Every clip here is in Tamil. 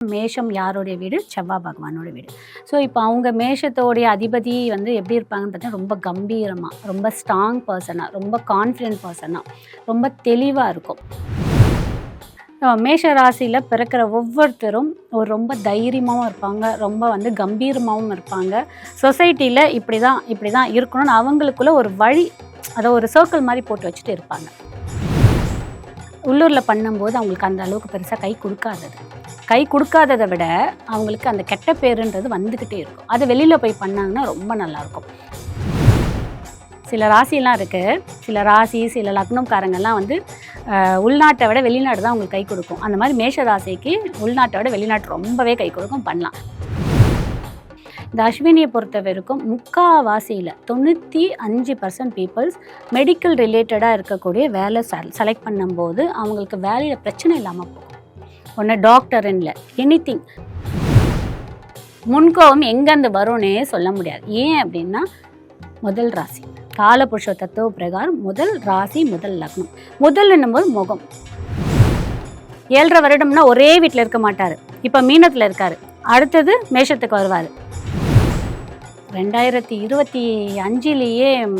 மேஷம் யாருடைய வீடு? செவ்வாய் பகவானோட வீடு. ஸோ இப்போ அவங்க மேஷத்தோடைய அதிபதி வந்து எப்படி இருப்பாங்கன்னு பார்த்தீங்கன்னா, ரொம்ப கம்பீரமாக, ரொம்ப ஸ்ட்ராங் பர்சனாக, ரொம்ப கான்ஃபிடென்ட் பர்சனாக, ரொம்ப தெளிவாக இருக்கும். மேஷ ராசியில் பிறக்கிற ஒவ்வொருத்தரும் ஒரு ரொம்ப தைரியமாகவும் இருப்பாங்க, ரொம்ப வந்து கம்பீரமாகவும் இருப்பாங்க. சொசைட்டியில் இப்படி தான் இருக்கணும்னு அவங்களுக்குள்ள ஒரு வழி, அதை ஒரு சர்க்கிள் மாதிரி போட்டு வச்சுட்டு இருப்பாங்க. உள்ளூரில் பண்ணும்போது அவங்களுக்கு அந்த அளவுக்கு பெருசாக கை கொடுக்காததை விட அவங்களுக்கு அந்த கெட்ட பேருன்றது வந்துக்கிட்டே இருக்கும். அது வெளியில் போய் பண்ணாங்கன்னா ரொம்ப நல்லாயிருக்கும். சில ராசியெல்லாம் இருக்குது, சில லக்னம்காரங்கள்லாம் வந்து உள்நாட்டை விட வெளிநாடு தான் அவங்களுக்கு கை கொடுக்கும். அந்த மாதிரி மேஷ ராசிக்கு உள்நாட்டை விட வெளிநாட்டு ரொம்பவே கை கொடுக்கும், பண்ணலாம். இந்த அஸ்வினியை பொறுத்த வரைக்கும் முக்காவாசியில் 95% பீப்புள்ஸ் மெடிக்கல் ரிலேட்டடாக இருக்கக்கூடிய வேலை செலக்ட் பண்ணும்போது அவங்களுக்கு வேலையில் பிரச்சனை இல்லாமல் போகும். ஒன்று டாக்டர்னு இல்லை, எனிதிங். முன்கோபம் எங்கேருந்து வரும்னே சொல்ல முடியாது. ஏன் அப்படின்னா, முதல் ராசி காலபுருஷ தத்துவ பிரகாரம் முதல் ராசி, முதல் லக்னம். முதல்னும் போது முகம். 7.5 வருடம்னா ஒரே வீட்டில் இருக்க மாட்டார். இப்போ மீனத்தில் இருக்கார், அடுத்தது மேஷத்துக்கு வருவார். 2025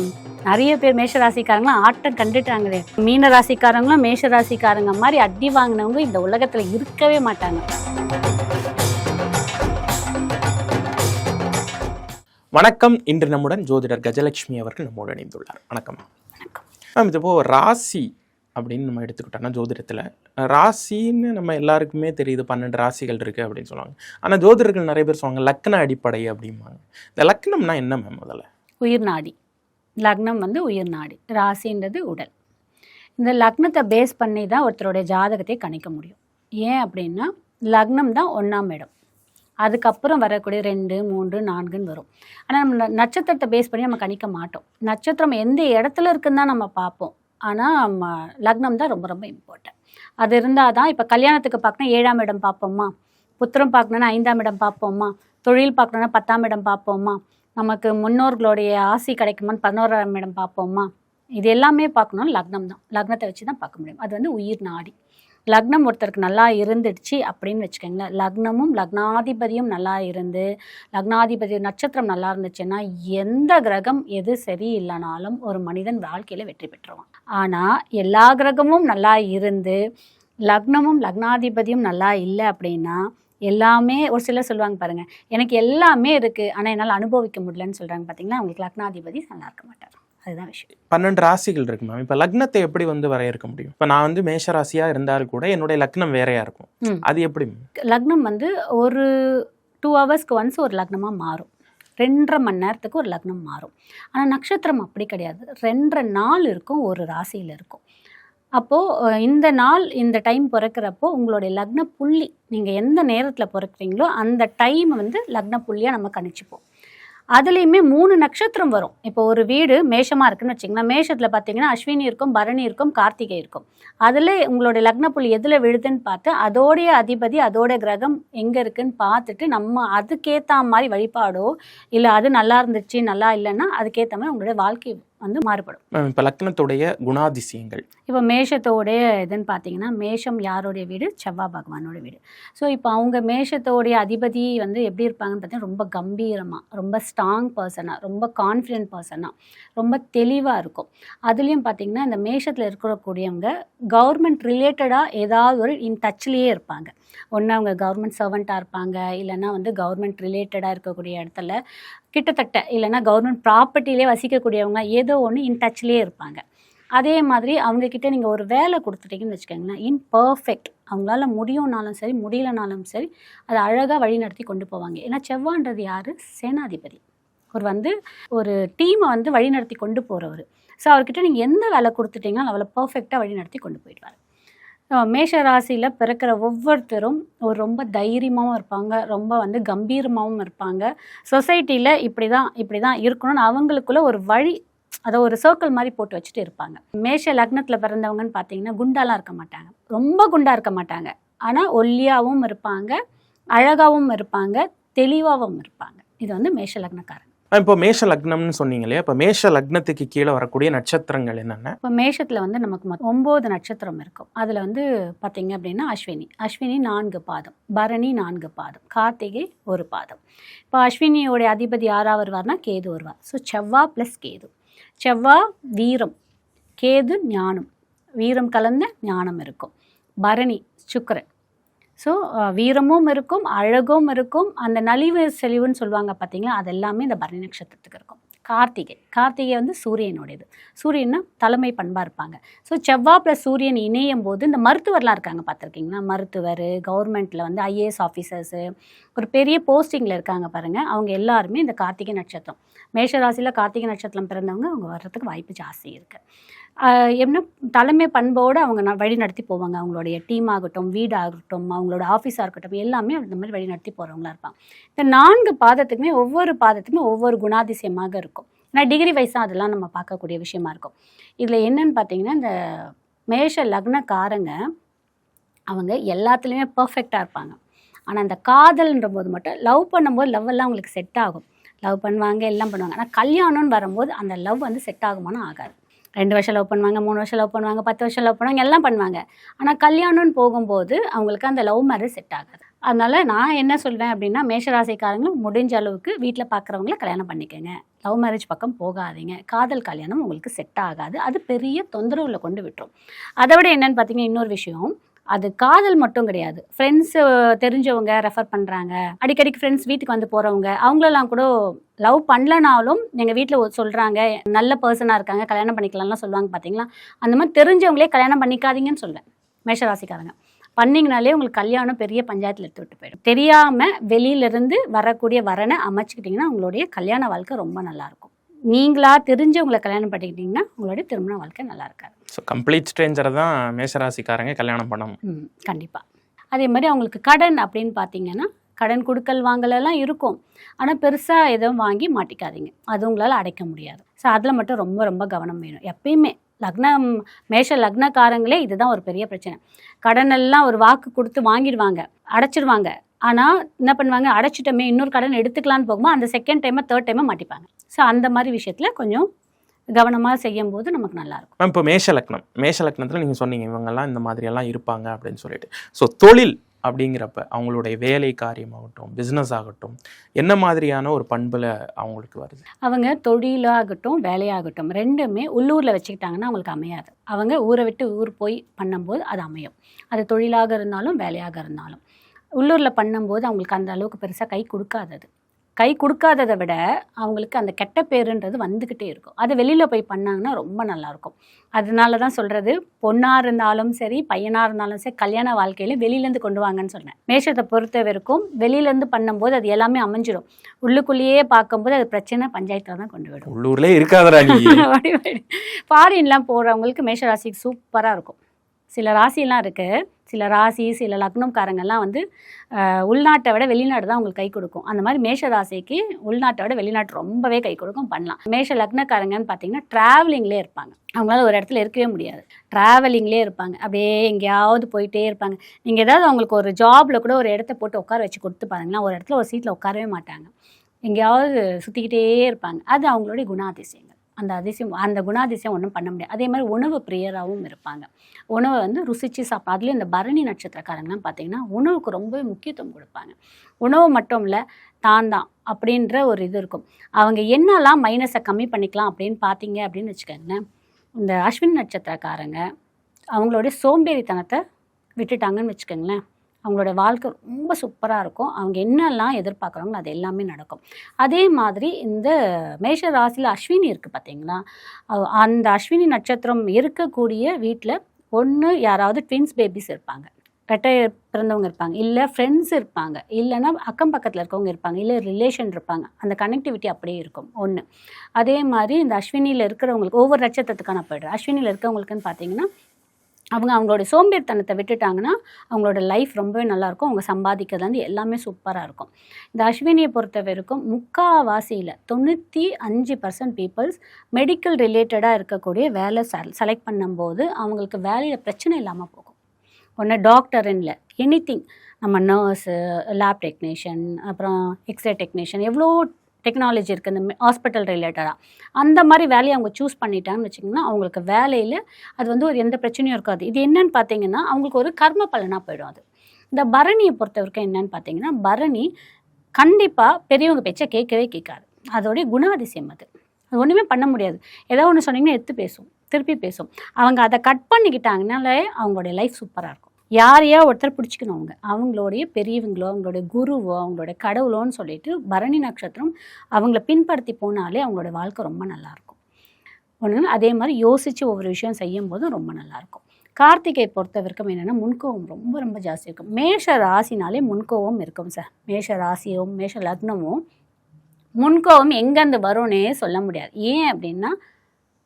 நிறைய பேர் மேஷராசிக்காரங்களாம் ஆட்டம் கண்டுட்டாங்களே. மீன ராசிக்காரங்களும் மேஷராசிக்காரங்க மாதிரி அடி வாங்கினவங்க இந்த உலகத்தில் இருக்கவே மாட்டாங்க. வணக்கம். இன்று நம்முடன் ஜோதிடர் கஜலட்சுமி அவர்கள் நம்மோடு இணைந்துள்ளார். வணக்கம் மேம். இது இப்போ ராசி அப்படின்னு நம்ம எடுத்துக்கிட்டோம்னா, ஜோதிடத்தில் ராசின்னு நம்ம எல்லாருக்குமே தெரியுது, 12 ராசிகள் இருக்குது அப்படின்னு சொல்லுவாங்க. ஆனால் ஜோதிடர்கள் நிறைய பேர் சொல்லுவாங்க லக்ன அடிப்படை அப்படிம்பாங்க. இந்த லக்னம்னா என்ன மேம்? முதல்ல உயிர் நாடி. லக்னம் வந்து உயிர் நாடி, ராசின்றது உடல். இந்த லக்னத்தை பேஸ் பண்ணி தான் ஒருத்தருடைய ஜாதகத்தை கணிக்க முடியும். ஏன் அப்படின்னா, லக்னம் தான் 1ஆம் இடம், அதுக்கப்புறம் வரக்கூடிய 2, 3, 4ன்னு வரும். ஆனால் நம்ம நட்சத்திரத்தை பேஸ் பண்ணி நம்ம கணிக்க மாட்டோம். நட்சத்திரம் எந்த இடத்துல இருக்குன்னு தான் நம்ம பார்ப்போம். ஆனால் லக்னம் தான் ரொம்ப ரொம்ப இம்பார்ட்டன்ட். அது இருந்தால் தான், இப்போ கல்யாணத்துக்கு பார்க்கணும் 7ஆம் இடம் பார்ப்போமா, புத்திரம் பார்க்கணுன்னா 5ஆம் இடம் பார்ப்போமா, தொழில் பார்க்கணுன்னா 10ஆம் இடம் பார்ப்போமா, நமக்கு முன்னோர்களுடைய ஆசி கிடைக்குமான்னு 11ஆம் இடம் பார்ப்போமா. இது எல்லாமே பார்க்கணும்னு லக்னம் தான், லக்னத்தை வச்சு தான் பார்க்க முடியும். அது வந்து உயிர் நாடி. லக்னம் ஒருத்தருக்கு நல்லா இருந்துடுச்சு அப்படின்னு வச்சுக்கோங்களேன், லக்னமும் லக்னாதிபதியும் நல்லா இருந்து, லக்னாதிபதி நட்சத்திரம் நல்லா இருந்துச்சுன்னா எந்த கிரகம் எது சரி இல்லைனாலும் ஒரு மனிதன் வாழ்க்கையில் வெற்றி பெற்றுவான். ஆனால் எல்லா கிரகமும் நல்லா இருந்து லக்னமும் லக்னாதிபதியும் நல்லா இல்லை அப்படின்னா, எல்லாமே ஒரு சிலர் சொல்லுவாங்க பாருங்கள், எனக்கு எல்லாமே இருக்குது ஆனால் என்னால் அனுபவிக்க முடியலன்னு சொல்கிறாங்க. பார்த்தீங்கன்னா, அவங்களுக்கு லக்னாதிபதி நல்லா இருக்க மாட்டார். அதுதான் விஷயம். 12 ராசிகள் இருக்கு மேம். இப்போ லக்னத்தை எப்படி வந்து வரையறுக்க முடியும்? இப்போ நான் வந்து மேஷ ராசியாக இருந்தாலும் கூட என்னுடைய லக்னம் வேறையாக இருக்கும். அது எப்படி? லக்னம் வந்து ஒரு 2 ஹவர்ஸ்க்கு ஒன்ஸ் ஒரு லக்னமாக மாறும். 2.5 மணி நேரத்துக்கு ஒரு லக்னம் மாறும். ஆனால் நட்சத்திரம் அப்படி கிடையாது. 2.5 நாள் இருக்கும், ஒரு ராசியில் இருக்கும். அப்போது இந்த நாள், இந்த டைம் பிறக்கிறப்போ உங்களுடைய லக்ன புள்ளி, நீங்கள் எந்த நேரத்தில் பிறக்கிறீங்களோ அந்த டைம் வந்து லக்ன புள்ளியாக நம்ம கணிச்சுப்போம். அதுலேயுமே 3 நட்சத்திரம் வரும். இப்போ ஒரு வீடு மேஷமாக இருக்குன்னு வச்சிங்கன்னா, மேஷத்தில் பார்த்தீங்கன்னா அஸ்வினி இருக்கும், பரணி இருக்கும், கார்த்திகை இருக்கும். அதில் உங்களுடைய லக்ன புள்ளி எதில் விழுதுன்னு பார்த்து அதோடைய அதிபதி, அதோட கிரகம் எங்கே இருக்குன்னு பார்த்துட்டு நம்ம அதுக்கேற்ற மாதிரி வழிபாடோ, இல்லை அது நல்லா இருந்துச்சு நல்லா இல்லைன்னா அதுக்கேற்ற மாதிரி உங்களுடைய வாழ்க்கை வந்து மாறுபடும். இப்போ லக்னத்துடைய குணாதிசயங்கள், இப்போ மேஷத்தோடைய இதுன்னு பார்த்தீங்கன்னா, மேஷம் யாருடைய வீடு? செவ்வாய் பகவானோட வீடு. ஸோ இப்போ அவங்க மேஷத்தோடைய அதிபதி வந்து எப்படி இருப்பாங்கன்னு பார்த்தீங்கன்னா, ரொம்ப கம்பீரமாக, ரொம்ப ஸ்ட்ராங் பர்சனாக, ரொம்ப கான்ஃபிடென்ட் பர்சனாக, ரொம்ப தெளிவாக இருக்கும். அதுலேயும் பார்த்தீங்கன்னா, இந்த மேஷத்தில் இருக்கக்கூடியவங்க கவர்மெண்ட் ரிலேட்டடாக ஏதாவது ஒரு டச்லேயே இருப்பாங்க. ஒன்று அவங்க கவர்மெண்ட் சர்வெண்ட்டாக இருப்பாங்க, இல்லைன்னா வந்து கவர்மெண்ட் ரிலேட்டடாக இருக்கக்கூடிய இடத்துல கிட்டத்தட்ட, இல்லைன்னா கவர்மெண்ட் ப்ராப்பர்ட்டிலே வசிக்கக்கூடியவங்க, ஏதோ ஒன்று டச்லேயே இருப்பாங்க. அதே மாதிரி அவங்கக்கிட்ட நீங்கள் ஒரு வேலை கொடுத்துட்டீங்கன்னு வச்சுக்கோங்களேன், பர்ஃபெக்ட். அவங்களால முடியும்னாலும் சரி, முடியலனாலும் சரி, அதை அழகாக வழிநடத்தி கொண்டு போவாங்க. ஏன்னா செவ்வான்றது யார்? சேனாதிபதி. ஒரு டீமை வந்து வழிநடத்தி கொண்டு போகிறவர். ஸோ அவர்கிட்ட நீங்கள் எந்த வேலை கொடுத்துட்டீங்கன்னா அவளை பர்ஃபெக்டாக வழிநடத்தி கொண்டு போயிடுவார். மேஷ ராசியில் பிறக்கிற ஒவ்வொருத்தரும் ஒரு ரொம்ப தைரியமாகவும் இருப்பாங்க, ரொம்ப வந்து கம்பீரமாகவும் இருப்பாங்க. சொசைட்டியில் இப்படி தான் இருக்கணும்னு அவங்களுக்குள்ள ஒரு வழி, அதை ஒரு சர்க்கிள் மாதிரி போட்டு வச்சுட்டு இருப்பாங்க. மேஷ லக்னத்தில் பிறந்தவங்கன்னு பார்த்தீங்கன்னா குண்டாலாம் இருக்க மாட்டாங்க, ரொம்ப குண்டாக இருக்க மாட்டாங்க. ஆனால் ஒல்லியாகவும் இருப்பாங்க, அழகாகவும் இருப்பாங்க, தெளிவாகவும் இருப்பாங்க. இது வந்து மேஷ லக்னக்காரங்க. இப்போ மேஷ லக்னம்னு சொன்னீங்க இல்லையா, இப்போ மேஷ லக்னத்துக்கு கீழே வரக்கூடிய நட்சத்திரங்கள் என்னென்ன? இப்போ மேஷத்தில் வந்து நமக்கு 9 நட்சத்திரம் இருக்கும். அதில் வந்து பார்த்தீங்க அப்படின்னா அஸ்வினி 4 பாதம், பரணி 4 பாதம், கார்த்திகை 1 பாதம். இப்போ அஸ்வினியோடைய அதிபதி யாராக வருவார்னா கேது வருவார். ஸோ செவ்வாய் ப்ளஸ் கேது. செவ்வாய் வீரம், கேது ஞானம், வீரம் கலந்த ஞானம் இருக்கும். பரணி சுக்கிரன். ஸோ வீரமும் இருக்கும், அழகும் இருக்கும், அந்த நலிவு செலிவுன்னு சொல்லுவாங்க பார்த்தீங்களா, அது எல்லாமே இந்த பரணி நட்சத்திரத்துக்கு இருக்கும். கார்த்திகை வந்து சூரியனுடையது. சூரியன்னா தலைமை பண்பாக இருப்பாங்க. ஸோ செவ்வாய் ப்ளஸ் சூரியன் இணையும் போது இந்த மருத்துவர்லாம் இருக்காங்க பார்த்துருக்கீங்களா, மருத்துவர், கவர்மெண்ட்டில் வந்து ஐஏஎஸ் ஆஃபீஸர்ஸு, ஒரு பெரிய போஸ்டிங்கில் இருக்காங்க பாருங்கள், அவங்க எல்லாருமே இந்த கார்த்திகை நட்சத்திரம், மேஷராசியில் கார்த்திகை நட்சத்திரம் பிறந்தவங்க அவங்க வர்றதுக்கு வாய்ப்பு ஜாஸ்தி இருக்குது. என்ன தலைமை பண்போடு அவங்க வழி நடத்தி போவாங்க. அவங்களுடைய டீம் ஆகட்டும், வீடாகட்டும், அவங்களோட ஆஃபீஸாக இருக்கட்டும், எல்லாமே அந்த மாதிரி வழி நடத்தி போகிறவங்களா இருப்பாங்க. இந்த 4 பாதத்துக்குமே ஒவ்வொரு பாதத்துக்குமே ஒவ்வொரு குணாதிசயமாக இருக்கும். ஏன்னா டிகிரி வைஸாக அதெல்லாம் நம்ம பார்க்கக்கூடிய விஷயமா இருக்கும். இதில் என்னன்னு பார்த்தீங்கன்னா, இந்த மேஷ லக்னக்காரங்க அவங்க எல்லாத்துலேயுமே பர்ஃபெக்டாக இருப்பாங்க. ஆனால் இந்த காதல்ன்ற போது மட்டும் லவ் பண்ணும்போது லவ் எல்லாம் அவங்களுக்கு செட் ஆகும். லவ் பண்ணுவாங்க, எல்லாம் பண்ணுவாங்க. ஆனால் கல்யாணம்னு வரும்போது அந்த லவ் வந்து செட் ஆகுமானா ஆகாது. 2 வருஷம் லவ் பண்ணுவாங்க, 3 வருஷம் லவ் பண்ணுவாங்க, 10 வருஷம் லவ் பண்ணுவாங்க, எல்லாம் பண்ணுவாங்க. ஆனால் கல்யாணம்னு போகும்போது அவங்களுக்கு அந்த லவ் மேரேஜ் செட் ஆகாது. அதனால் நான் என்ன சொல்வேன் அப்படின்னா, மேஷராசிக்காரங்களும் முடிஞ்ச அளவுக்கு வீட்டில் பார்க்குறவங்கள கல்யாணம் பண்ணிக்கோங்க. லவ் மேரேஜ் பக்கம் போகாதீங்க. காதல் கல்யாணம் உங்களுக்கு செட் ஆகாது. அது பெரிய தொந்தரவில் கொண்டு விட்டுரும். அதை விட என்னென்னு பார்த்தீங்கன்னா, இன்னொரு விஷயம், அது காதல் மட்டும் கிடையாது. ஃப்ரெண்ட்ஸு தெரிஞ்சவங்க ரெஃபர் பண்ணுறாங்க, அடிக்கடிக்கு ஃப்ரெண்ட்ஸ் வீட்டுக்கு வந்து போகிறவங்க, அவங்களெல்லாம் கூட லவ் பண்ணலனாலும் எங்கள் வீட்டில் சொல்கிறாங்க, நல்ல பர்சனாக இருக்காங்க, கல்யாணம் பண்ணிக்கலாம்லாம் சொல்லுவாங்க பார்த்தீங்களா. அந்த மாதிரி தெரிஞ்சவங்களே கல்யாணம் பண்ணிக்காதீங்கன்னு சொல்வேன். மேஷராசிக்காரங்க பண்ணிங்கனாலே உங்களுக்கு கல்யாணம் பெரிய பஞ்சாயத்தில் எடுத்து விட்டு போயிடும். தெரியாமல் வெளியிலேருந்து வரக்கூடிய வரனை அமைச்சிக்கிட்டிங்கன்னா உங்களுடைய கல்யாண வாழ்க்கை ரொம்ப நல்லாயிருக்கும். நீங்களா தெரிஞ்சவங்களை கல்யாணம் பண்ணிக்கிட்டிங்கன்னா உங்களுடைய திருமண வாழ்க்கை நல்லா இருக்காது. ஸோ கம்ப்ளீட் ஸ்ட்ரேஞ்சரை தான் மேஷராசிக்காரங்க கல்யாணம் பண்ணணும். கண்டிப்பாக. அதே மாதிரி அவங்களுக்கு கடன் அப்படின்னு பார்த்தீங்கன்னா, கடன் கொடுக்கல் வாங்கலெல்லாம் இருக்கும். ஆனால் பெருசாக எதுவும் வாங்கி மாட்டிக்காதீங்க, அது உங்களால் அடைக்க முடியாது. ஸோ அதில் மட்டும் ரொம்ப ரொம்ப கவனம் வேணும் எப்பயுமே. மேஷ லக்னக்காரங்களே இதுதான் ஒரு பெரிய பிரச்சனை. கடனெல்லாம் ஒரு வாக்கு கொடுத்து வாங்கிடுவாங்க, அடைச்சிடுவாங்க. ஆனால் என்ன பண்ணுவாங்க, அடைச்சிட்டோமே இன்னொரு கடன் எடுத்துக்கலான்னு போகும்போது அந்த செகண்ட் டைமை தேர்ட் டைமை மாட்டிப்பாங்க. ஸோ அந்த மாதிரி விஷயத்தில் கொஞ்சம் கவனமாக செய்யும் போது நமக்கு நல்லாயிருக்கும். மேம், இப்போ மேஷ லக்னத்தில் நீங்கள் சொன்னீங்க இவங்கெல்லாம் இந்த மாதிரியெல்லாம் இருப்பாங்க அப்படின்னு சொல்லிட்டு. ஸோ தொழில் அப்படிங்கிறப்ப அவங்களுடைய வேலை காரியமாகட்டும், பிஸ்னஸ் ஆகட்டும், என்ன மாதிரியான ஒரு பண்பில் அவங்களுக்கு வருது? அவங்க தொழிலாகட்டும் வேலையாகட்டும் ரெண்டுமே உள்ளூரில் வச்சுக்கிட்டாங்கன்னா அவங்களுக்கு அமையாது. அவங்க ஊரை விட்டு ஊர் போய் பண்ணும்போது அது அமையும். அது தொழிலாக இருந்தாலும் வேலையாக இருந்தாலும் உள்ளூரில் பண்ணும்போது அவங்களுக்கு அந்த அளவுக்கு பெருசாக கை கொடுக்காததை விட அவங்களுக்கு அந்த கெட்ட பேருன்றது வந்துக்கிட்டே இருக்கும். அது வெளியில் போய் பண்ணாங்கன்னா ரொம்ப நல்லாயிருக்கும். அதனால தான் சொல்கிறது, பொண்ணாக இருந்தாலும் சரி பையனாக இருந்தாலும் சரி கல்யாண வாழ்க்கையில வெளியிலேருந்து கொண்டு வாங்கன்னு சொன்னேன். மேஷத்தை பொறுத்த வரைக்கும் வெளியிலேருந்து பண்ணும்போது அது எல்லாமே அமைஞ்சிடும். உள்ளுக்குள்ளேயே பார்க்கும்போது அது பிரச்சனை பஞ்சாயத்தில் தான் கொண்டு விடும். உள்ளூர்லேயே இருக்காதரா ஃபாரின்லாம் போகிறவங்களுக்கு மேஷராசிக்கு சூப்பராக இருக்கும். சில ராசிலாம் இருக்குது, சில ராசி சில லக்னம்காரங்கள்லாம் வந்து உள்நாட்டை விட வெளிநாடு தான் அவங்களுக்கு கை கொடுக்கும். அந்த மாதிரி மேஷ ராசிக்கு உள்நாட்டை விட வெளிநாட்டு ரொம்பவே கை கொடுக்கும், பண்ணலாம். மேஷ லக்னக்காரங்கன்னு பார்த்தீங்கன்னா ட்ராவலிங்லேயே இருப்பாங்க. அவங்களால ஒரு இடத்துல இருக்கவே முடியாது, ட்ராவலிங்லேயே இருப்பாங்க. அப்படியே எங்கேயாவது போயிட்டே இருப்பாங்க. நீங்கள் ஏதாவது அவங்களுக்கு ஒரு ஜாபில் கூட ஒரு இடத்த போட்டு உட்கார வச்சு கொடுத்து பாருங்கன்னா ஒரு இடத்துல ஒரு சீட்டில் உட்காரவே மாட்டாங்க, எங்கேயாவது சுற்றிக்கிட்டே இருப்பாங்க. அது அவங்களுடைய குணாதிசயங்கள். அந்த குணாதிசயம் ஒன்றும் பண்ண முடியாது. அதே மாதிரி உணவு பிரியராகவும் இருப்பாங்க. உணவை வந்து ருசித்து சாப்பிடும். அதுலேயும் இந்த பரணி நட்சத்திரக்காரங்களாம் பார்த்தீங்கன்னா உணவுக்கு ரொம்பவே முக்கியத்துவம் கொடுப்பாங்க. உணவு மட்டும் இல்லை, தான் அப்படின்ற ஒரு இது இருக்கும். அவங்க என்னெல்லாம் மைனஸை கம்மி பண்ணிக்கலாம் அப்படின்னு பார்த்தீங்க அப்படின்னு வச்சுக்கோங்களேன், இந்த அஸ்வினி நட்சத்திரக்காரங்க அவங்களுடைய சோம்பேறித்தனத்தை விட்டுட்டாங்கன்னு வச்சுக்கோங்களேன், அவங்களோட வாழ்க்கை ரொம்ப சூப்பராக இருக்கும். அவங்க என்னெல்லாம் எதிர்பார்க்குறாங்களோ அது எல்லாமே நடக்கும். அதே மாதிரி இந்த மேஷ ராசியில் அஸ்வினி இருக்குது பார்த்தீங்களா, அந்த அஸ்வினி நட்சத்திரம் இருக்கக்கூடிய வீட்டில் ஒன்று யாராவது ட்வின்ஸ் பேபிஸ் இருப்பாங்க, ரெட்டை பிறந்தவங்க இருப்பாங்க, இல்லை ஃப்ரெண்ட்ஸ் இருப்பாங்க, இல்லைன்னா அக்கம் பக்கத்தில் இருக்கவங்க இருப்பாங்க, இல்லை ரிலேஷன் இருப்பாங்க. அந்த கனெக்டிவிட்டி அப்படியே இருக்கும் ஒன்று. அதே மாதிரி இந்த அஸ்வினியில் இருக்கிறவங்களுக்கு ஒவ்வொரு நட்சத்திரத்துக்கான போய்டுறேன். அஸ்வினியில் இருக்கிறவங்களுக்குன்னு பார்த்தீங்கன்னா அவங்களோட சோம்பேறித்தனத்தை விட்டுட்டாங்கன்னா அவங்களோட லைஃப் ரொம்பவே நல்லாயிருக்கும். அவங்க சம்பாதிக்கிறதுலேருந்து எல்லாமே சூப்பராக இருக்கும். இந்த அஸ்வினியை பொறுத்த வரைக்கும் முக்காவாசியில் 95% பீப்புள்ஸ் மெடிக்கல் ரிலேட்டடாக இருக்கக்கூடிய வேலை செலக்ட் பண்ணும்போது அவங்களுக்கு வேலையில் பிரச்சனை இல்லாமல் போகும். ஒன்று டாக்டர்ன்னு இல்லை, எனிதிங், நம்ம நர்ஸு, லேப் டெக்னீஷியன், அப்புறம் எக்ஸ்ரே டெக்னீஷியன், எவ்வளோ டெக்னாலஜி இருக்குது, இந்த ஹாஸ்பிட்டல் ரிலேட்டடாக அந்த மாதிரி வேலையை அவங்க சூஸ் பண்ணிட்டாங்கன்னு வச்சிங்கன்னா அவங்களுக்கு வேலையில் அது வந்து ஒரு எந்த பிரச்சனையும் இருக்காது. இது என்னன்னு பார்த்தீங்கன்னா அவங்களுக்கு ஒரு கர்ம பலனாக போயிடும். அது இந்த பரணியை பொறுத்த வரைக்கும் என்னன்னு பார்த்தீங்கன்னா, பரணி கண்டிப்பாக பெரியவங்க பேச்சை கேட்கவே கேட்காது. அதோடைய குணாதிசயம் அது ஒன்றுமே பண்ண முடியாது. ஏதோ ஒன்று சொன்னீங்கன்னா எடுத்து பேசும், திருப்பி பேசும். அவங்க அதை கட் பண்ணிக்கிட்டாங்கனாலே அவங்களுடைய லைஃப் சூப்பராக இருக்கும். யாரையா ஒருத்தர் பிடிச்சிக்கணும், அவங்களுடைய பெரியவங்களோ அவங்களுடைய குருவோ அவங்களுடைய கடவுளோன்னு சொல்லிட்டு பரணி நட்சத்திரம் அவங்கள பின்படுத்தி போனாலே அவங்களோட வாழ்க்கை ரொம்ப நல்லாயிருக்கும். ஒன்று அதே மாதிரி யோசித்து ஒவ்வொரு விஷயம் செய்யும் போதும் ரொம்ப நல்லாயிருக்கும். கார்த்திகை பொறுத்த வரைக்கும் என்னென்னா முன்கோபம் ரொம்ப ரொம்ப ஜாஸ்தி இருக்கும். மேஷ ராசினாலே முன்கோபம் இருக்கும் சார். மேஷ ராசியும் மேஷ லக்னமும் முன்கோபம் எங்கேருந்து வரும்னே சொல்ல முடியாது. ஏன் அப்படின்னா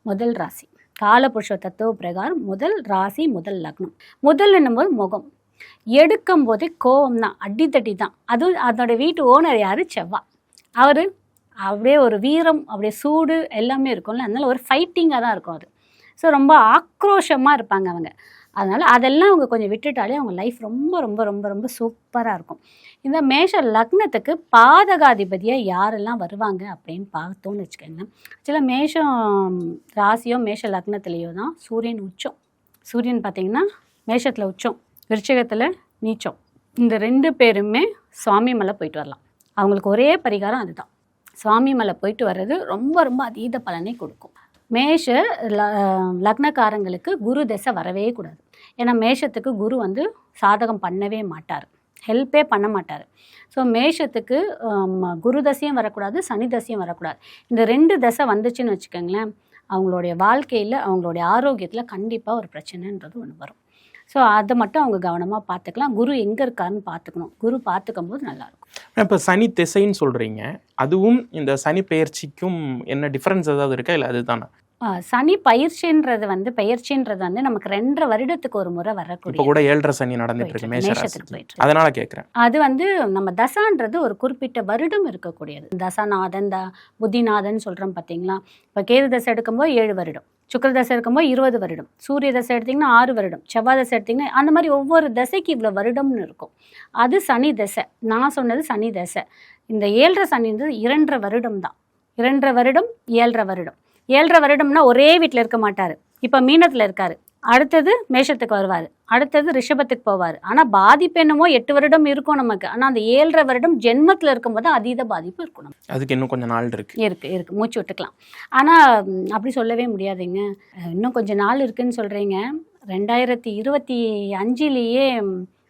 முதல் ராசி காலபுருஷ தத்துவ பிரகாரம் முதல் ராசி முதல் லக்னம். முதல் என்னும்போது முகம் எடுக்கும் போதே கோபம் தான், அடித்தட்டி தான். அதுவும் அதோட வீட்டு ஓனர் யார்? செவ்வாய். அவர் அப்படியே ஒரு வீரம், அப்படியே சூடு எல்லாமே இருக்கும்ல, அதனால ஒரு ஃபைட்டிங்காக தான் இருக்கும் அது. ஸோ ரொம்ப ஆக்ரோஷமாக இருப்பாங்க அவங்க. அதனால் அதெல்லாம் அவங்க கொஞ்சம் விட்டுட்டாலே அவங்க லைஃப் ரொம்ப ரொம்ப ரொம்ப ரொம்ப சூப்பராக இருக்கும். இந்த மேஷ லக்னத்துக்கு பாதகாதிபதியாக யாரெல்லாம் வருவாங்க அப்படின்னு பார்த்தோன்னு வச்சுக்கோங்க. ஆக்சுவலாக மேஷம் ராசியோ மேஷ லக்னத்துலேயோ தான் சூரியன் உச்சம். சூரியன் பார்த்திங்கன்னா மேஷத்தில் உச்சம், விருச்சிகத்தில் நீச்சம். இந்த 2 பேருமே சுவாமி மலை போயிட்டு வரலாம். அவங்களுக்கு ஒரே பரிகாரம் அதுதான். சுவாமி மலை போயிட்டு வர்றது ரொம்ப ரொம்ப அதீத பலனை கொடுக்கும். மேஷ லக்னக்காரங்களுக்கு குரு தசை வரவே கூடாது. ஏன்னா மேஷத்துக்கு குரு வந்து சாதகம் பண்ணவே மாட்டார், ஹெல்ப்பே பண்ண மாட்டார். ஸோ மேஷத்துக்கு குரு தசையும் வரக்கூடாது, சனி தசையும் வரக்கூடாது. இந்த 2 தசை வந்துச்சுன்னு வச்சுக்கோங்களேன், அவங்களுடைய வாழ்க்கையில் அவங்களுடைய ஆரோக்கியத்தில் கண்டிப்பாக ஒரு பிரச்சனைன்றது ஒன்று வரும். ஸோ அதை மட்டும் அவங்க கவனமாக பார்த்துக்கலாம். குரு எங்கே இருக்காருன்னு பார்த்துக்கணும். குரு பார்த்துக்கும் போது நல்லாயிருக்கும். இப்போ சனி திசைன்னு சொல்கிறீங்க, அதுவும் இந்த சனி பெயர்ச்சிக்கும் என்ன டிஃப்ரென்ஸ் ஏதாவது இருக்கா, இல்லை அதுதானே? சனி பயிற்சின்றது வந்து நமக்கு 2.5 வருடத்துக்கு ஒரு முறை வரக்கூடிய. இப்போ கூட 7.5 சனி நடந்துட்டு இருக்கு மேஷத்துக்கு போயிட்டு, அதனால கேட்குறேன். அது வந்து நம்ம தசான்றது ஒரு குறிப்பிட்ட வருடம் இருக்கக்கூடியது. தசாநாதன் புத்திநாதன் சொல்கிறோம் பார்த்தீங்களா. இப்போ கேது தசை எடுக்கும்போது 7 வருடம், சுக்கிர தசை எடுக்கும்போது 20 வருடம், சூரிய தசை எடுத்திங்கன்னா 6 வருடம், செவ்வாய் தசை எடுத்திங்கன்னா அந்த மாதிரி ஒவ்வொரு தசைக்கு இவ்வளோ வருடம்னு இருக்கும். அது சனி தசை. நான் சொன்னது சனி தசை. இந்த 7.5 சனின்றது 2.5 வருடம் தான். 2.5 வருடம் 7.5 வருடம். 7.5 வருடம்னா ஒரே வீட்டில் இருக்க மாட்டார். இப்போ மீனத்தில் இருக்கார், அடுத்தது மேஷத்துக்கு வருவார், அடுத்தது ரிஷபத்துக்கு போவார். ஆனால் பாதிப்பு என்னமோ 8 வருடம் இருக்கும் நமக்கு. ஆனால் அந்த 7.5 வருடம் ஜென்மத்தில் இருக்கும்போது அதீத பாதிப்பு இருக்கும். அதுக்கு இன்னும் கொஞ்சம் நாள் இருக்கு மூச்சு விட்டுக்கலாம். ஆனால் அப்படி சொல்லவே முடியாதுங்க. இன்னும் கொஞ்சம் நாள் இருக்குன்னு சொல்கிறீங்க. 2025லேயே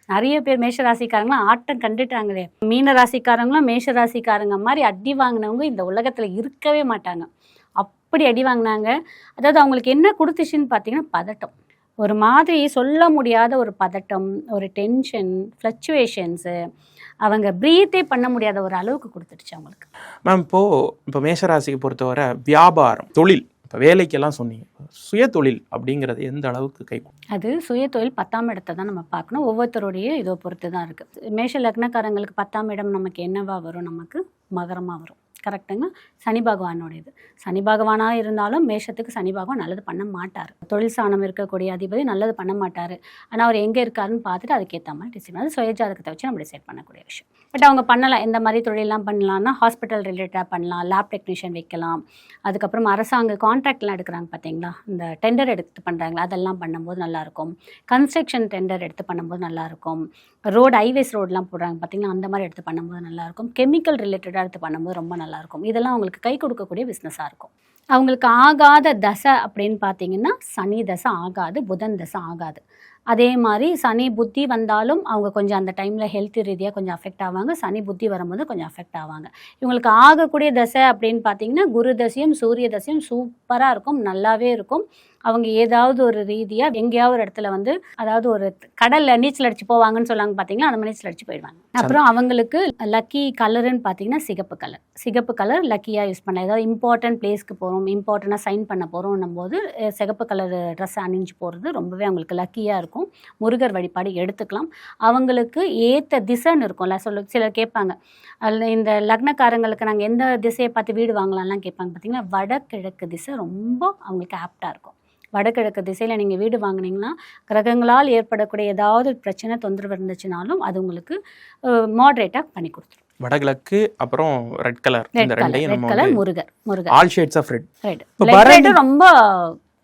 நிறைய பேர் மேஷராசிக்காரங்களாம் ஆட்டம் கண்டுட்டாங்களே. மீன ராசிக்காரங்களும் மேஷராசிக்காரங்க மாதிரி அடி வாங்கினவங்க இந்த உலகத்தில் இருக்கவே மாட்டாங்க. அப்படி அடி வாங்கினாங்க. அதாவது அவங்களுக்கு என்ன கொடுத்துச்சுன்னு பார்த்தீங்கன்னா பதட்டம், ஒரு மாதிரி சொல்ல முடியாத ஒரு பதட்டம், ஒரு டென்ஷன், ஃப்ளக்சுவேஷன்ஸு, அவங்க ப்ரீத்தே பண்ண முடியாத ஒரு அளவுக்கு கொடுத்துடுச்சு அவங்களுக்கு. மேம் இப்போ மேஷராசிக்கு பொறுத்தவரை வியாபாரம், தொழில், இப்போ வேலைக்கெல்லாம் சொன்னீங்க, சுய தொழில் அப்படிங்கிறது எந்த அளவுக்கு கை? அது சுய தொழில் 10ஆம் இடத்தை தான் நம்ம பார்க்கணும். ஒவ்வொருத்தருடைய இதை பொறுத்து தான் இருக்குது. மேஷ லக்னக்காரங்களுக்கு 10ஆம் இடம் நமக்கு என்னவா வரும்? நமக்கு மகரமாக வரும். கரெக்டுங்க. சனி பகவானோட இது. சனி பகவானாக இருந்தாலும் மேஷத்துக்கு சனி பகவான் நல்லது பண்ண மாட்டார். தொழில் ஸ்தானம் இருக்கக்கூடிய அதிபதி நல்லது பண்ண மாட்டார். ஆனால் அவர் எங்கே இருக்காருன்னு பார்த்துட்டு அதுக்கேற்ற மாதிரி டிசைன், அது சுயஜாதகத்தை வச்சு நம்ம டிசைட் பண்ணக்கூடிய விஷயம். பட் அவங்க பண்ணலாம். எந்த மாதிரி தொழிலெலாம் பண்ணலாம்னா ஹாஸ்பிட்டல் ரிலேட்டடாக பண்ணலாம், லேப் டெக்னீஷியன் வைக்கலாம். அதுக்கப்புறம் அரசாங்க கான்ட்ராக்ட்லாம் எடுக்கிறாங்க பார்த்தீங்களா, இந்த டெண்டர் எடுத்து பண்ணுறாங்களா, அதெல்லாம் பண்ணும்போது நல்லாயிருக்கும். கன்ஸ்ட்ரக்ஷன் டெண்டர் எடுத்து பண்ணும்போது நல்லாயிருக்கும். ரோடு ஹைவேஸ் ரோடெலாம் போடுறாங்க பார்த்தீங்கன்னா, அந்த மாதிரி எடுத்து பண்ணும்போது நல்லாயிருக்கும். கெமிக்கல் ரிலேட்டடாக எடுத்து பண்ணும்போது ரொம்ப நல்லாயிருக்கும். இதெல்லாம் அவங்களுக்கு கை கொடுக்கக்கூடிய பிஸ்னஸாக இருக்கும். அவங்களுக்கு ஆகாத தசை அப்படின்னு பார்த்தீங்கன்னா சனி தசை ஆகாது, புதன் தசை ஆகாது. அதே மாதிரி சனி புத்தி வந்தாலும் அவங்க கொஞ்சம் அந்த டைமில் ஹெல்த் ரீதியாக கொஞ்சம் அஃபெக்ட் ஆவாங்க. சனி புத்தி வரும்போது கொஞ்சம் அஃபெக்ட் ஆவாங்க. இவங்களுக்கு ஆகக்கூடிய தசை அப்படின்னு பார்த்தீங்கன்னா குரு தசையும் சூரிய தசையும் சூப்பராக இருக்கும், நல்லாவே இருக்கும். அவங்க ஏதாவது ஒரு ரீதியாக எங்கேயாவது ஒரு இடத்துல வந்து, அதாவது ஒரு கடலில் நீச்சல் அடிச்சு போவாங்கன்னு சொல்லாங்க பார்த்தீங்களா, அந்த மாதிரி நீச்சல் அடிச்சு போயிடுவாங்க. அப்புறம் அவங்களுக்கு லக்கி கலருன்னு பார்த்தீங்கன்னா சிகப்பு கலர். சிகப்பு கலர் லக்கியாக யூஸ் பண்ணலாம். ஏதாவது இம்பார்ட்டன்ட் பிளேஸ்க்கு போகிறோம், இம்பார்ட்டண்ட்டாக சைன் பண்ண போகிறோம்னும் போது சிகப்பு கலர் ட்ரெஸ் அணிஞ்சு போகிறது ரொம்பவே அவங்களுக்கு லக்கியாக இருக்கும். முருகர் வழிபாடு எடுத்துக்கலாம். அவங்களுக்கு ஏற்ற திசைன்னு இருக்கும்ல, சிலர் கேட்பாங்க, அதில் இந்த லக்னக்காரங்களுக்கு நாங்கள் எந்த திசையை பார்த்து வீடு வாங்கலாம்லாம் கேட்பாங்க பார்த்தீங்கன்னா, வடகிழக்கு திசை ரொம்ப அவங்களுக்கு ஆப்டாக இருக்கும். வடகிழக்கு திசையில் நீங்கள் வீடு வாங்கினீங்கன்னா கிரகங்களால் ஏற்படக்கூடிய ஏதாவது பிரச்சனை தொந்தரவு இருந்துச்சுனாலும் அது உங்களுக்கு மாட்ரேட்டாக பண்ணி கொடுத்துரும். வடகிழக்கு அப்புறம் ரெட் கலர், இந்த ரெண்டையும் நம்ம கலர் வந்து Murugar all shades of red. Red இப்போ பரணி ரொம்ப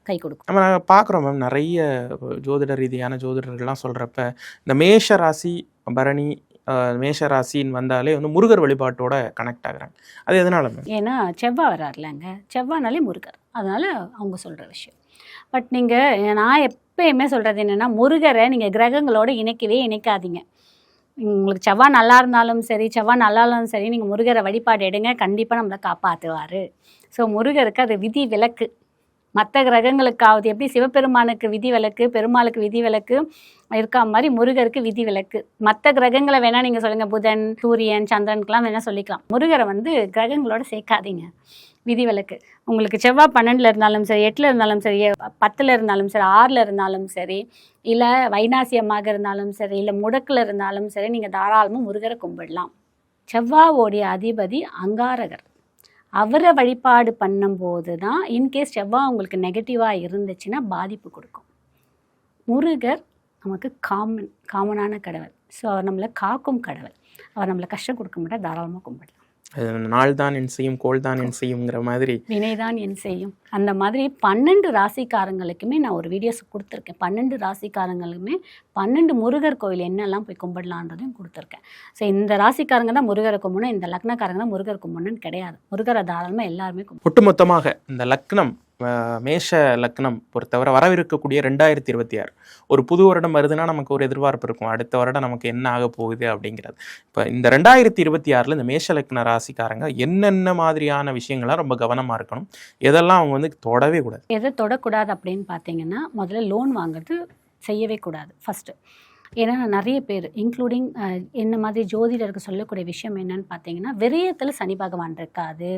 கை கொடுக்கும். நம்ம பார்க்குறோம் மேம், நிறைய ஜோதிட ரீதியான ஜோதிடர்கள்லாம் சொல்கிறப்ப இந்த மேஷ ராசி பரணி மேஷ ராசின்னு வந்தாலே வந்து முருகர் வழிபாட்டோட கனெக்ட் ஆகுறாங்க. அது எதனால மேம்? ஏன்னா செவ்வாய் வராருலங்க, செவ்வாய்னாலே முருகர், அதனால அவங்க சொல்கிற விஷயம். பட் நீங்கள், நான் எப்பயுமே சொல்கிறது என்னென்னா, முருகரை நீங்கள் கிரகங்களோடு இணைக்கவே இணைக்காதீங்க. உங்களுக்கு செவ்வாய் நல்லா இருந்தாலும் சரி, செவ்வாய் நல்லா இருந்தாலும் சரி, நீங்கள் முருகரை வழிபாடு எடுங்க, கண்டிப்பாக நம்மளை காப்பாற்றுவார். ஸோ முருகருக்கு அது விதி விலக்கு. மற்ற கிரகங்களுக்காவது எப்படி சிவபெருமானுக்கு விதி விலக்கு, பெருமாளுக்கு விதி விலக்கு இருக்கா மாதிரி முருகருக்கு விதி விலக்கு. மற்ற கிரகங்களை வேணால் நீங்கள் சொல்லுங்கள், புதன், சூரியன், சந்திரனுக்கெலாம் வேணால் சொல்லிக்கலாம். முருகரை வந்து கிரகங்களோட சேர்க்காதீங்க, விதி விலக்கு. உங்களுக்கு செவ்வாய் 12 இருந்தாலும் சரி, 8 இருந்தாலும் சரி, 10 இருந்தாலும் சரி, 6 இருந்தாலும் சரி, இல்லை வைநாசியமாக இருந்தாலும் சரி, இல்லை முடக்கில் இருந்தாலும் சரி, நீங்கள் தாராளமாக முருகரை கும்பிடலாம். செவ்வாயோடைய அதிபதி அங்காரகர். அவரை வழிபாடு பண்ணும்போது தான், இன்கேஸ் செவ்வாய் உங்களுக்கு நெகட்டிவாக இருந்துச்சுன்னா பாதிப்பு கொடுக்கும். முருகர் நமக்கு காமனான கடவுள். ஸோ அவர் நம்மளை காக்கும் கடவுள். அவர் நம்மளை கஷ்டம் கொடுக்க மாட்டார், தாராளமாக கும்பிடலாம். நாள் தான் என் செய்யும், கோள் தான் என் செய்யுங்கிற மாதிரி, வினைதான் என் செய்யும். அந்த மாதிரி 12 ராசிக்காரங்களுக்குமே நான் ஒரு வீடியோஸ் கொடுத்துருக்கேன். 12 ராசிக்காரங்களுக்குமே 12 முருகர் கோவில் என்னெல்லாம் போய் கும்பிடலான்றதையும் கொடுத்துருக்கேன். ஸோ இந்த ராசிக்காரங்க தான் முருகரை கும்பிடணும், இந்த லக்னக்காரங்க தான் முருகர் கும்பிடணும்னு கிடையாது. முருகரை தாராளமாக எல்லாருமே கும்பிடணும். ஒட்டுமொத்தமாக இந்த லக்னம், மேஷ லக்னம் பொறுத்தவரை வரவிருக்கக்கூடிய 2026 ஒரு புது வருடம் வருதுன்னா நமக்கு ஒரு எதிர்பார்ப்பு இருக்கும், அடுத்த வருடம் நமக்கு என்ன ஆக போகுது அப்படிங்கிறது. இப்போ இந்த 2026 இந்த மேஷ லக்ன ராசிக்காரங்க என்னென்ன மாதிரியான விஷயங்கள்லாம் ரொம்ப கவனமாக இருக்கணும், எதெல்லாம் அவங்க வந்து தொடவே கூடாது? எதை தொடக்கூடாது அப்படின்னு பார்த்தீங்கன்னா, முதல்ல லோன் வாங்குறது செய்யவே கூடாது ஃபஸ்ட்டு. ஏன்னா நிறைய பேர் இன்க்ளூடிங் என்ன மாதிரி ஜோதிடருக்கு சொல்லக்கூடிய விஷயம் என்னன்னு பார்த்தீங்கன்னா, விரயத்தில் சனி பகவான் இருக்காது,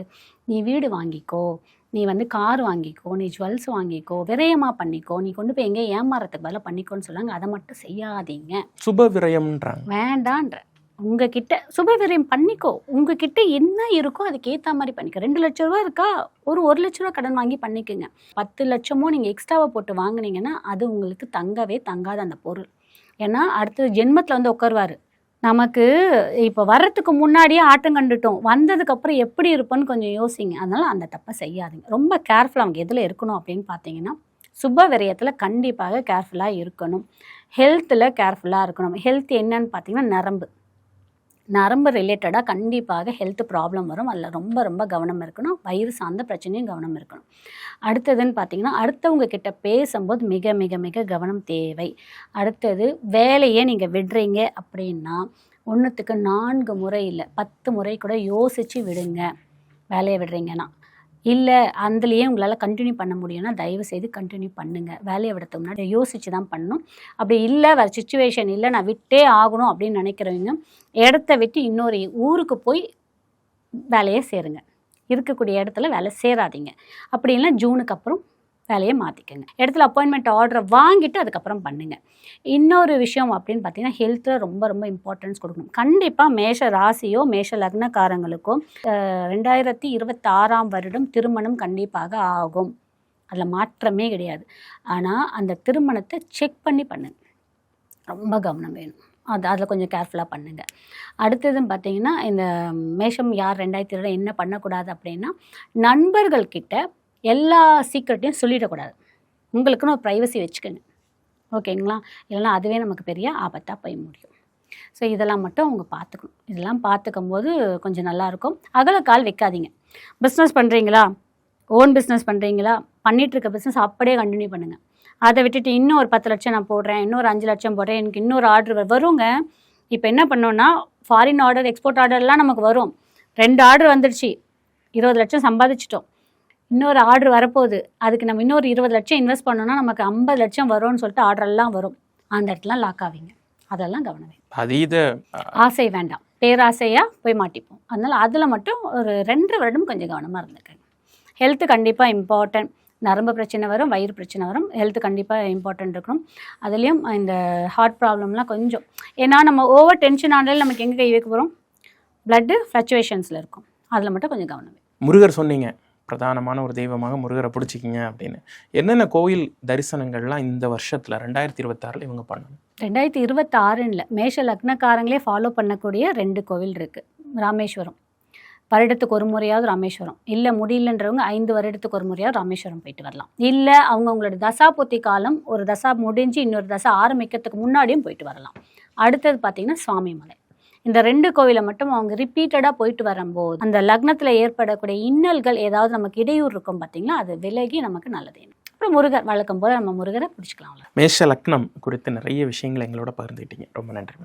நீ வீடு வாங்கிக்கோ, நீ வந்து கார் வாங்கிக்கோ, நீ ஜுவல்ஸ் வாங்கிக்கோ, விரயமாக பண்ணிக்கோ, நீ கொண்டு போய் எங்கேயும் ஏமாறத்துக்கு பதிலாக பண்ணிக்கோன்னு சொல்லாங்க. அதை மட்டும் செய்யாதீங்க. சுப விரயம்ன்றாங்க. வேண்டான்ற, உங்ககிட்ட சுப விரயம் பண்ணிக்கோ, உங்ககிட்ட என்ன இருக்கோ அதுக்கேற்ற மாதிரி பண்ணிக்கோ. 2 லட்ச ரூபா இருக்கா, ஒரு 1 லட்ச ரூபா கடன் வாங்கி பண்ணிக்கோங்க. 10 லட்சமோ நீங்கள் எக்ஸ்ட்ராவை போட்டு வாங்கினீங்கன்னா அது உங்களுக்கு தங்கவே தங்காத அந்த பொருள். ஏன்னா அடுத்த ஜென்மத்தில் வந்து உட்காருவார். நமக்கு இப்போ வர்றதுக்கு முன்னாடியே ஆட்டம் கண்டுட்டோம், வந்ததுக்கப்புறம் எப்படி இருப்போன்னு கொஞ்சம் யோசிங்க. அதனால் அந்த தப்பை செய்யாதீங்க. ரொம்ப கேர்ஃபுல்லாக அவங்க எதில் இருக்கணும் அப்படின்னு பார்த்தீங்கன்னா, சுப விரயத்தில் கண்டிப்பாக கேர்ஃபுல்லாக இருக்கணும். ஹெல்த்தில் கேர்ஃபுல்லாக இருக்கணும். ஹெல்த் என்னன்னு பார்த்தீங்கன்னா, நரம்பு ரிலேட்டடாக கண்டிப்பாக ஹெல்த் ப்ராப்ளம் வரும். அதில் ரொம்ப ரொம்ப கவனம் இருக்கணும். வயிறு சார்ந்த பிரச்சனையும் கவனம் இருக்கணும். அடுத்ததுன்னு பார்த்தீங்கன்னா, அடுத்தவங்க கிட்ட பேசும்போது மிக மிக மிக கவனம் தேவை. அடுத்தது, வேலையை நீங்கள் விடுறீங்க அப்படின்னா 1க்கு 4 முறை இல்லை 10 முறை கூட யோசித்து விடுங்க. வேலையை விடுறீங்கன்னா, இல்லை அதுலேயே உங்களால் கண்டினியூ பண்ண முடியும்னா தயவு செய்து கண்டினியூ பண்ணுங்கள். வேலையை விடுறதுக்கு முன்னாடி யோசித்து தான் பண்ணணும். அப்படி இல்லை, வேறு சுச்சுவேஷன் இல்லை, நான் விட்டே ஆகணும் அப்படின்னு நினைக்கிறவங்க இடத்த விட்டு இன்னொரு ஊருக்கு போய் வேலையை சேருங்க. இருக்கக்கூடிய இடத்துல வேலை சேராதீங்க. அப்படி இல்லை ஜூனுக்கு அப்புறம் வேலையை மாற்றிக்கங்க. இடத்துல அப்பாயின்மெண்ட் ஆர்டரை வாங்கிட்டு அதுக்கப்புறம் பண்ணுங்கள். இன்னொரு விஷயம் அப்படின்னு பார்த்தீங்கன்னா, ஹெல்த்தில் ரொம்ப ரொம்ப இம்பார்ட்டன்ஸ் கொடுக்கணும். கண்டிப்பாக மேஷ ராசியோ மேஷ லக்னக்காரங்களுக்கோ 2026 வருடம் திருமணம் கண்டிப்பாக ஆகும். அதில் மாற்றமே கிடையாது. ஆனால் அந்த திருமணத்தை செக் பண்ணி பண்ணுங்க. ரொம்ப கவனம் வேணும். அதில் கொஞ்சம் கேர்ஃபுல்லாக பண்ணுங்கள். அடுத்ததுன்னு பார்த்தீங்கன்னா, இந்த மேஷம் யார் 2020 என்ன பண்ணக்கூடாது அப்படின்னா, நண்பர்கள்கிட்ட எல்லா சீக்ரெட்டையும் சொல்லிடக்கூடாது. உங்களுக்குன்னு ஒரு ப்ரைவசி வச்சுக்கோங்க, ஓகேங்களா? இல்லைனா அதுவே நமக்கு பெரிய ஆபத்தாக போய் முடியும். ஸோ இதெல்லாம் மட்டும் அவங்க பார்த்துக்கணும். இதெல்லாம் பார்த்துக்கும் போது கொஞ்சம் நல்லாயிருக்கும். கால் வைக்காதீங்க. பிஸ்னஸ் பண்ணுறீங்களா, ஓன் பிஸ்னஸ் பண்ணுறீங்களா, பண்ணிகிட்ருக்க பிஸ்னஸ் அப்படியே கண்டினியூ பண்ணுங்கள். அதை விட்டுட்டு இன்னும் ஒரு 10 லட்சம் நான் போடுறேன், இன்னொரு 5 லட்சம் போடுறேன், எனக்கு இன்னொரு ஆர்டர் வருங்க. இப்போ என்ன பண்ணோன்னா, ஃபாரின் ஆர்டர், எக்ஸ்போர்ட் ஆர்டர்லாம் நமக்கு வரும். 2 ஆர்டர் வந்துடுச்சு, 20 லட்சம் சம்பாதிச்சிட்டோம். இன்னொரு ஆர்டர் வரப்போகுது, அதுக்கு நம்ம இன்னொரு 20 லட்சம் இன்வெஸ்ட் பண்ணோன்னா நமக்கு 50 லட்சம் வரும்னு சொல்லிட்டு ஆர்டர்லாம் வரும். அந்த இடத்துல லாக் ஆவீங்க. அதெல்லாம் கவனம். அதீத ஆசை வேண்டாம், பேராசையாக போய் மாட்டிப்போம். அதனால் அதில் மட்டும் ஒரு 2 வருடம் கொஞ்சம் கவனமாக இருந்துக்கங்க. ஹெல்த்து கண்டிப்பாக இம்பார்ட்டன்ட். நரம்பு பிரச்சனை வரும், வயிறு பிரச்சனை வரும், ஹெல்த்து கண்டிப்பாக இம்பார்ட்டன்ட் இருக்கணும். அதுலேயும் இந்த ஹார்ட் ப்ராப்ளம்லாம் கொஞ்சம், ஏன்னா நம்ம ஓவர் டென்ஷன் ஆனாலும் நமக்கு எங்கே கை வைக்க போகிறோம், பிளட்டு ஃப்ளக்சுவேஷன்ஸில் இருக்கும். அதில் மட்டும் கொஞ்சம் கவனம். முருகர் சொன்னீங்க, பிரதானமான ஒரு தெய்வமாக முருகரை பிடிச்சிக்கிங்க அப்படின்னு. என்னென்ன கோயில் தரிசனங்கள்லாம் இந்த வருஷத்தில் 2026 இவங்க பண்ணணும்? 2026 மேஷ லக்னக்காரங்களே ஃபாலோ பண்ணக்கூடிய 2 கோவில் இருக்குது. ராமேஸ்வரம், வருடத்துக்கு ஒரு முறையாவது ராமேஸ்வரம், இல்லை முடியலன்றவங்க 5 வருடத்துக்கு ஒரு முறையாவது ராமேஸ்வரம் போயிட்டு வரலாம். இல்லை அவங்களோட தசாபுத்தி காலம் ஒரு தசா முடிஞ்சு இன்னொரு தசா ஆரம்பிக்கிறதுக்கு முன்னாடியும் போயிட்டு வரலாம். அடுத்தது பார்த்திங்கன்னா சுவாமிமலை. இந்த 2 கோவிலை மட்டும் அவங்க ரிப்பீட்டடாக போயிட்டு வரும்போது அந்த லக்னத்தில் ஏற்படக்கூடிய இன்னல்கள் ஏதாவது நமக்கு இடையூறு இருக்கும் பார்த்திங்களா, அது விலகி நமக்கு நல்லது. அப்புறம் முருகர் வழக்கம் போல் நம்ம முருகரை பிடிச்சிக்கலாம். மேஷ லக்னம் குறித்து நிறைய விஷயங்களை எங்களோட பகிர்ந்துக்கிட்டீங்க. ரொம்ப நன்றி.